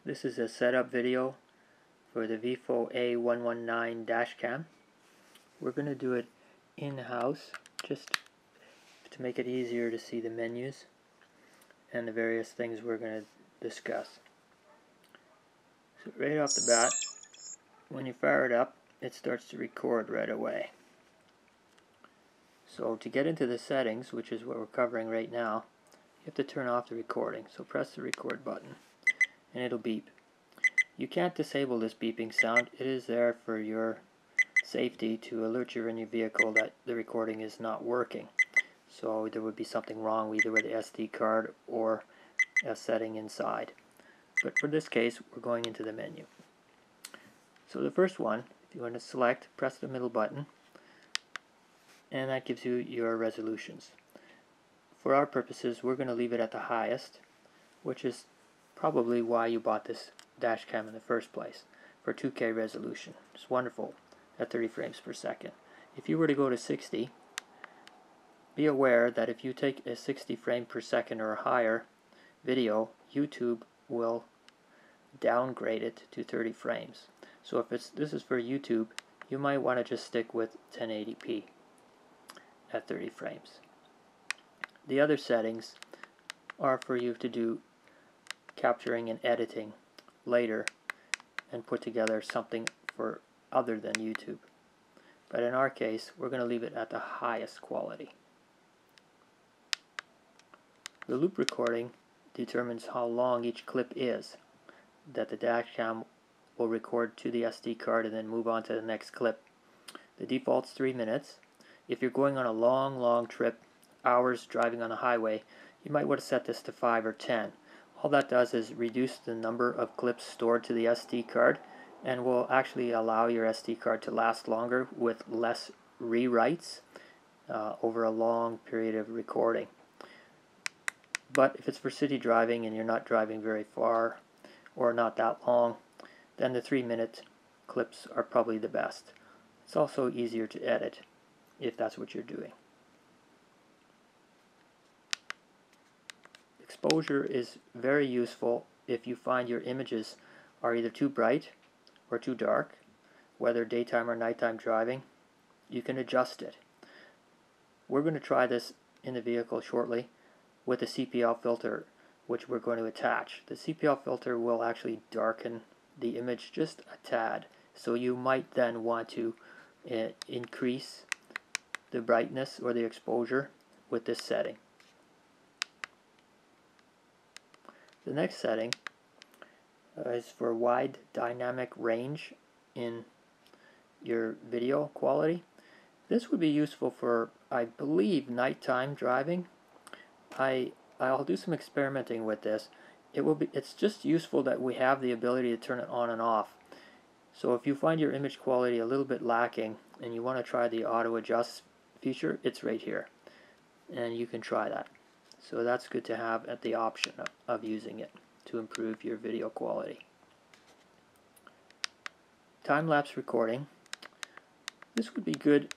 This is a setup video for the VIOFO A119 dashcam. We're going to do it in-house just to make it easier to see the menus and the various things we're going to discuss. So right off the bat, when you fire it up, it starts to record right away. So to get into the settings, which is what we're covering right now, you have to turn off the recording. So press the record button and it'll beep. You can't disable this beeping sound. It is there for your safety to alert you in your vehicle that the recording is not working. So there would be something wrong either with the SD card or a setting inside. But for this case, we're going into the menu. So the first one, if you want to select, press the middle button, and that gives you your resolutions. For our purposes, we're going to leave it at the highest, which is probably why you bought this dash cam in the first place, for 2K resolution. It's wonderful at 30 frames per second. If you were to go to 60, be aware that if you take a 60 frame per second or higher video, YouTube will downgrade it to 30 frames. So if this is for YouTube, you might want to just stick with 1080p at 30 frames. The other settings are for you to do capturing and editing later and put together something for other than YouTube. But in our case, we're going to leave it at the highest quality. The loop recording determines how long each clip is that the dashcam will record to the SD card and then move on to the next clip. The default's 3 minutes. If you're going on a long trip, hours driving on the highway, you might want to set this to 5 or 10. All that does is reduce the number of clips stored to the SD card and will actually allow your SD card to last longer with less rewrites over a long period of recording. But if it's for city driving and you're not driving very far or not that long, then the 3-minute clips are probably the best. It's also easier to edit if that's what you're doing. Exposure is very useful if you find your images are either too bright or too dark, whether daytime or nighttime driving. You can adjust it. We're going to try this in the vehicle shortly with a CPL filter, which we're going to attach. The CPL filter will actually darken the image just a tad, so you might then want to increase the brightness or the exposure with this setting. The next setting is for wide dynamic range in your video quality. This would be useful for, I believe, nighttime driving. I'll do some experimenting with this. It's just useful that we have the ability to turn it on and off. So if you find your image quality a little bit lacking and you want to try the auto adjust feature, it's right here, and you can try that. So that's good to have at the option of using it to improve your video quality. Time-lapse recording. This would be good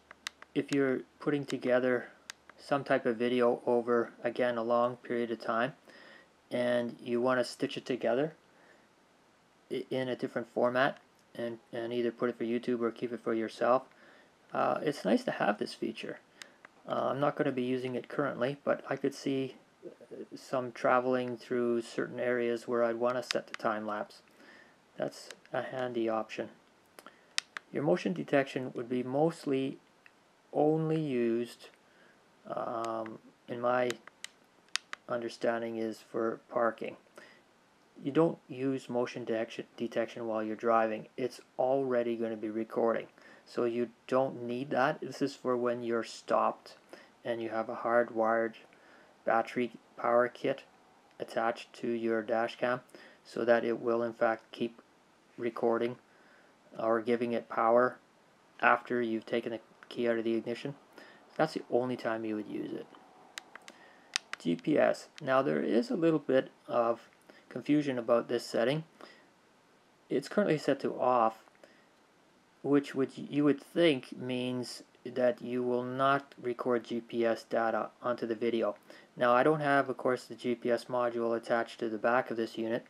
if you're putting together some type of video over, again, a long period of time, and you want to stitch it together in a different format and either put it for YouTube or keep it for yourself. It's nice to have this feature. I'm not going to be using it currently, but I could see some traveling through certain areas where I'd want to set the time lapse. That's a handy option. Your motion detection would be mostly only used, in my understanding, is for parking. You don't use motion detection while you're driving. It's already going to be recording, so you don't need that. This is for when you're stopped and you have a hardwired battery power kit attached to your dash cam, so that it will in fact keep recording or giving it power after you've taken the key out of the ignition. That's the only time you would use it. GPS. Now there is a little bit of confusion about this setting. It's currently set to off, which you would think means that you will not record GPS data onto the video. Now I don't have, of course, the GPS module attached to the back of this unit,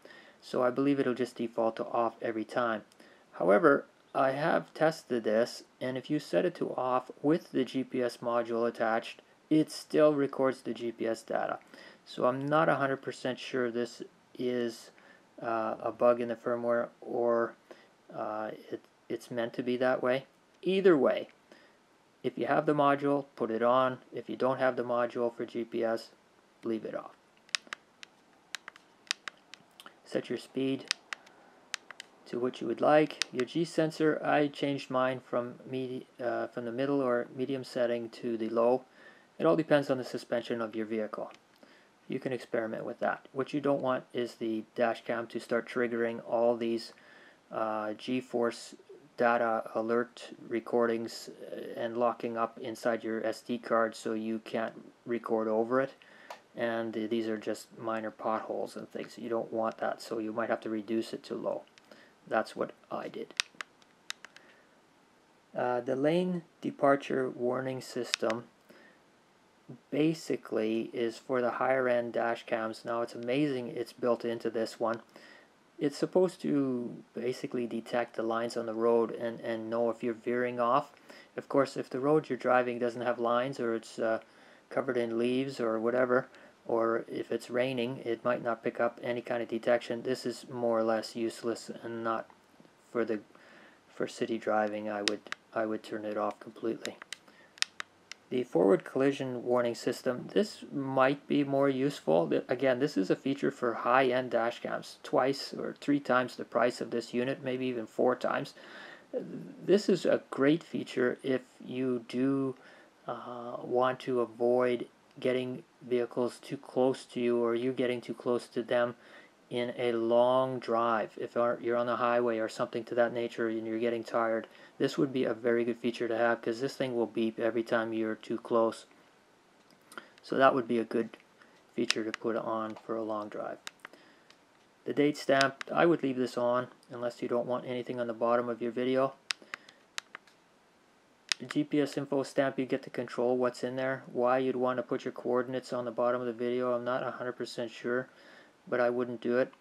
so I believe it'll just default to off every time. However, I have tested this, and if you set it to off with the GPS module attached, it still records the GPS data. So I'm not 100% sure this is a bug in the firmware, or it's meant to be that way. Either way, if you have the module, put it on. If you don't have the module for GPS, leave it off. Set your speed to what you would like. Your G sensor, I changed mine from the middle or medium setting to the low. It all depends on the suspension of your vehicle. You can experiment with that. What you don't want is the dash cam to start triggering all these G-force data alert recordings and locking up inside your SD card so you can't record over it. And these are just minor potholes and things. You don't want that, so you might have to reduce it to low. That's what I did. The lane departure warning system basically is for the higher end dash cams. Now it's amazing it's built into this one. It's supposed to basically detect the lines on the road and know if you're veering off. Of course, if the road you're driving doesn't have lines, or it's covered in leaves or whatever, or if it's raining, it might not pick up any kind of detection. This is more or less useless and not for city driving. I would turn it off completely. The forward collision warning system, this might be more useful. Again, this is a feature for high-end dash cams, twice or 3 times the price of this unit, maybe even 4 times. This is a great feature if you do want to avoid getting vehicles too close to you, or you getting too close to them in a long drive. If you're on the highway or something to that nature and you're getting tired, this would be a very good feature to have, because this thing will beep every time you're too close. So that would be a good feature to put on for a long drive. The date stamp, I would leave this on unless you don't want anything on the bottom of your video. The GPS info stamp, you get to control what's in there. Why you'd want to put your coordinates on the bottom of the video, I'm not 100% sure, but I wouldn't do it.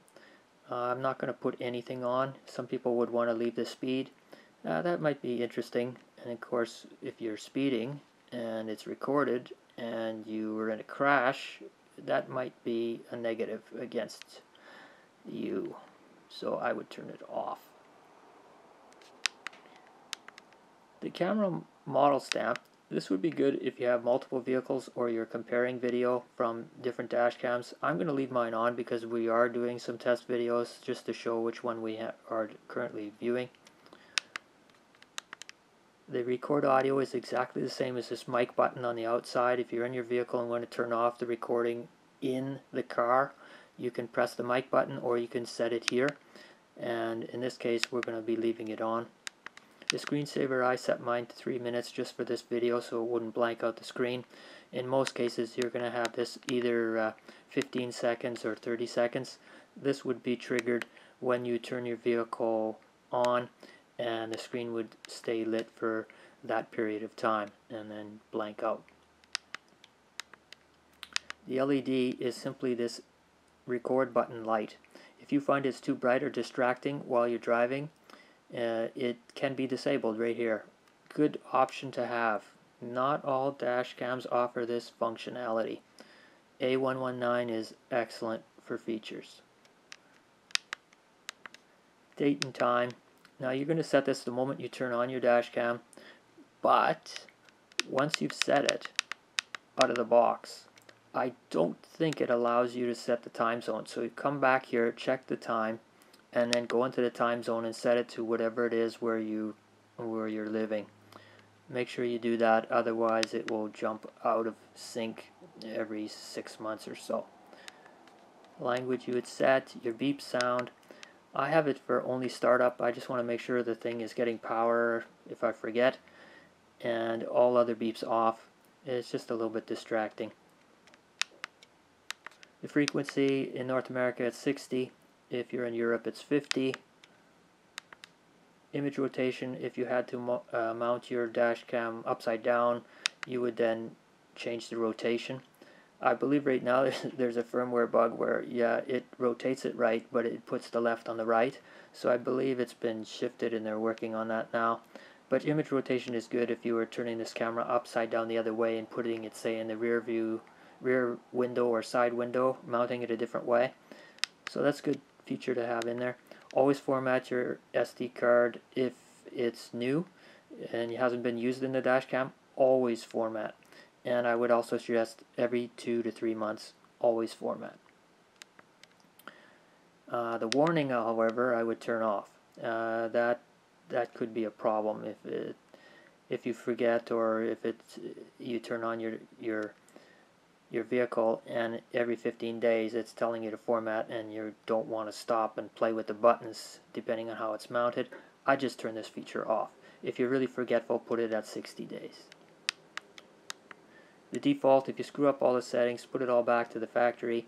I'm not going to put anything on. Some people would want to leave the speed. That might be interesting, and of course if you're speeding and it's recorded and you were in a crash, that might be a negative against you, so I would turn it off. The camera model stamp, this would be good if you have multiple vehicles or you're comparing video from different dash cams. I'm going to leave mine on because we are doing some test videos just to show which one we are currently viewing. The record audio is exactly the same as this mic button on the outside. If you're in your vehicle and want to turn off the recording in the car, you can press the mic button, or you can set it here. And in this case, we're going to be leaving it on. The screensaver, I set mine to 3 minutes just for this video so it wouldn't blank out the screen. In most cases, you're going to have this either 15 seconds or 30 seconds. This would be triggered when you turn your vehicle on, and the screen would stay lit for that period of time and then blank out. The LED is simply this record button light. If you find it's too bright or distracting while you're driving, it can be disabled right here. Good option to have. Not all dash cams offer this functionality. A119 is excellent for features. Date and time. Now you're going to set this the moment you turn on your dash cam, but once you've set it out of the box, I don't think it allows you to set the time zone. So you come back here, check the time, and then go into the time zone and set it to whatever it is where you're living. Make sure you do that, otherwise it will jump out of sync every 6 months or so. Language you would set, your beep sound. I have it for only startup. I just want to make sure the thing is getting power if I forget, and all other beeps off. It's just a little bit distracting. The frequency in North America it's 60. If you're in Europe it's 50. Image rotation, if you had to mount your dash cam upside down, you would then change the rotation. I believe right now there's a firmware bug where, yeah, it rotates it right, but it puts the left on the right. So I believe it's been shifted and they're working on that now. But image rotation is good if you were turning this camera upside down the other way and putting it, say, in the rear window or side window, mounting it a different way. So that's a good feature to have in there. Always format your SD card if it's new and it hasn't been used in the dash cam. Always format. And I would also suggest every 2 to 3 months, always format. The warning, however, I would turn off. That could be a problem if you forget, or if you turn on your vehicle and every 15 days it's telling you to format and you don't want to stop and play with the buttons depending on how it's mounted. I just turn this feature off. If you're really forgetful, put it at 60 days. The default, if you screw up all the settings, put it all back to the factory.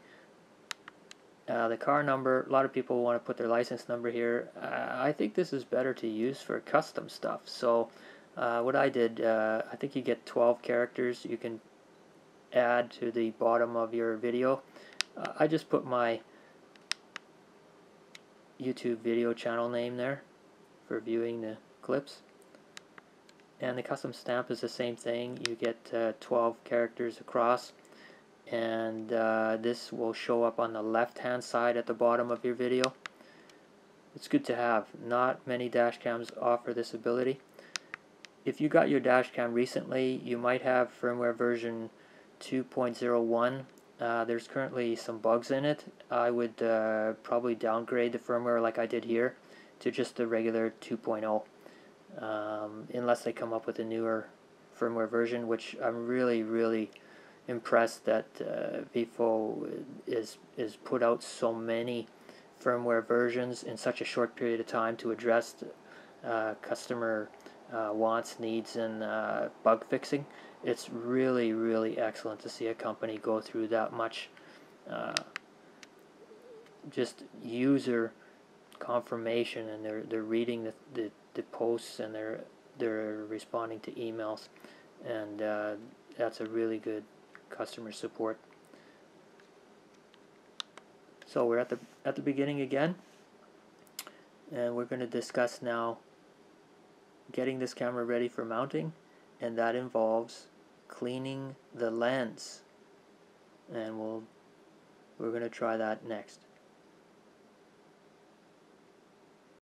The car number, a lot of people want to put their license number here. I think this is better to use for custom stuff. So what I did, I think you get 12 characters you can add to the bottom of your video. I just put my YouTube video channel name there for viewing the clips. And the custom stamp is the same thing. You get 12 characters across, and this will show up on the left hand side at the bottom of your video. It's good to have. Not many dash cams offer this ability. If you got your dash cam recently, you might have firmware version 2.01. There's currently some bugs in it. I would probably downgrade the firmware like I did here to just the regular 2.0. Unless they come up with a newer firmware version, which I'm really impressed that VIOFO is put out so many firmware versions in such a short period of time to address customer wants, needs, and bug fixing. It's really excellent to see a company go through that much just user confirmation, and they're reading the posts, and they're responding to emails, and that's a really good customer support. So we're at the beginning again, and we're going to discuss now getting this camera ready for mounting, and that involves cleaning the lens, and we're going to try that next.